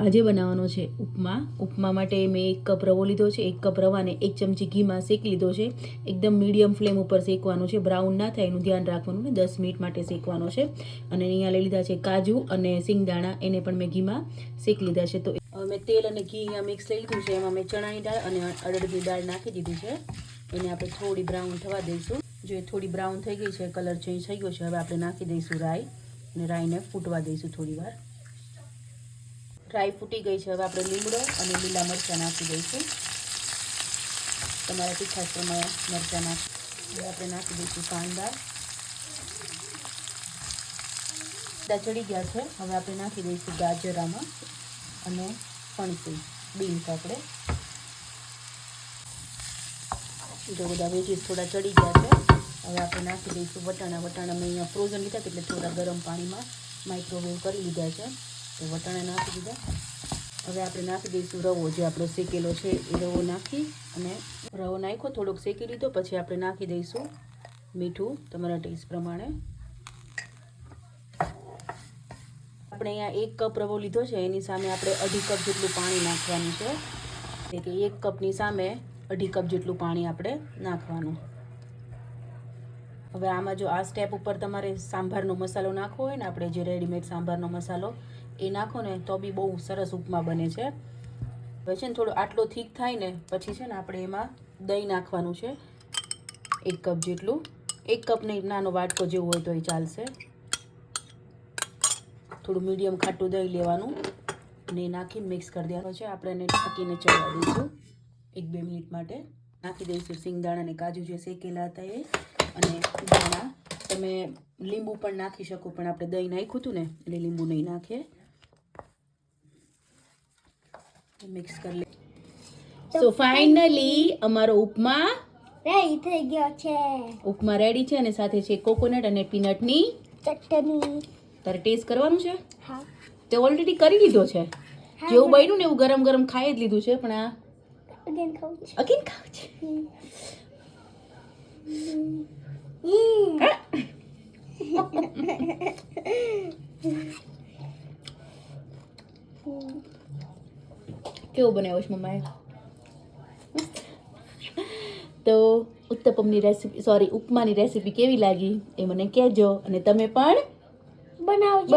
આજે બનાવવાનો છે ઉપમા. ઉપમા માટે મેં 1 કપ રવો લીધો છે. 1 કપ રવાને 1 ચમચી ઘીમાં શેકી લીધો છે. એકદમ મીડિયમ ફ્લેમ ઉપર શેકવાનો છે, બ્રાઉન ના થાય એનું ધ્યાન રાખવાનું ને 10 મિનિટ માટે શેકવાનો છે. અને અહીંયા લઈ લીધા છે કાજુ અને સિંગદાણા, એને પણ મેં ઘીમાં શેકી લીધા છે. તો મેં તેલ અને ઘી અહીંયા મિક્સ લઈ લીધું છે. એમાં મેં ચણાની દાળ અને અડદની દાળ નાખી દીધી છે. એને આપણે થોડી બ્રાઉન થવા દઈશું. જો એ થોડી બ્રાઉન થઈ ગઈ છે, કલર ચેન્જ થઈ ગયો છે, હવે આપણે નાખી દઈશું રાઈ અને રાઈને ફૂટવા દઈશું થોડી વાર. રાઈ ફૂટી ગઈ છે, હવે આપણે લીમડો અને લીલા મરચાં નાખી દઈશું. તમારા તીખાશ પ્રમાણે મરચાં નાખી. હવે આપણે નાખી દઈશું કાંદા. ચડી ગયા છે, હવે આપણે નાખી દઈશું ગાજર આમાં અને ફણસી બીન્સ. આપણે જો બધા વેજીસ થોડા ચડી ગયા છે, હવે આપણે નાખી દઈશું વટાણા. વટાણા મેં અહીંયા ફ્રોઝન લીધા એટલે થોડા ગરમ પાણીમાં માઇક્રોવેવ કરી લીધા છે. તો વટાણા નાખી દીધા. હવે આપણે નાખી દઈશું રવો, જે આપણો શેકેલો છે એ રવો નાખી અને રવો નાખ્યો, થોડોક શેકી લીધો. પછી આપણે નાખી દઈશું મીઠું તમારા ટેસ્ટ પ્રમાણે. આપણે અહીંયા 1 કપ રવો લીધો છે, એની સામે આપણે 2.5 કપ જેટલું પાણી નાખવાનું છે. એટલે કે 1 કપની સામે 2.5 કપ જેટલું પાણી આપણે નાખવાનું. હવે આમાં જો આ સ્ટેપ ઉપર તમારે સાંભારનો મસાલો નાખવો હોય ને, આપણે જે રેડીમેડ સાંભારનો મસાલો એ નાખો ને તો બી બહુ સરસ ઉપમા બને છે. હવે છે ને થોડો આટલો થીક થાય ને પછી છે ને આપણે એમાં દહીં નાખવાનું છે 1 કપ જેટલું. 1 કપ નહીં, નાનો વાટકો જેવું હોય તો એ ચાલશે. થોડું મીડિયમ ખાટું દહીં લેવાનું અને નાખીને મિક્સ કરી દેવાનું છે. આપણે એને ઢાંકીને ચડવા દઈશું 1-2 મિનિટ માટે. નાખી દઈશું સિંગદાણા અને કાજુ જે શેકેલા હતા એ, અને દાણા. તમે લીંબુ પણ નાખી શકો, પણ આપણે દહીં નાખ્યું હતું ને એટલે લીંબુ નહીં નાખીએ. મિક્સ કરી લે. સો ફાઇનલી અમારો ઉપમા રેડી થઈ ગયો છે. ઉપમા રેડી છે અને સાથે છે કોકોનટ અને પીનટની ચટણી. તારે ટેસ્ટ કરવાનું છે? હા, તે ઓલરેડી કરી લીધો છે. જેવું બન્યું ને એવું ગરમ ગરમ ખાઈ જ લીધું છે, પણ આ અગેન ખાવું છે. અગેન ખાવું છે. કેવું બનાવ્યો છે મમ્માએ? તો ઉત્તપમની રેસીપી, સોરી ઉપમાની રેસીપી કેવી લાગી એ મને કહેજો, અને તમે પણ બનાવજો.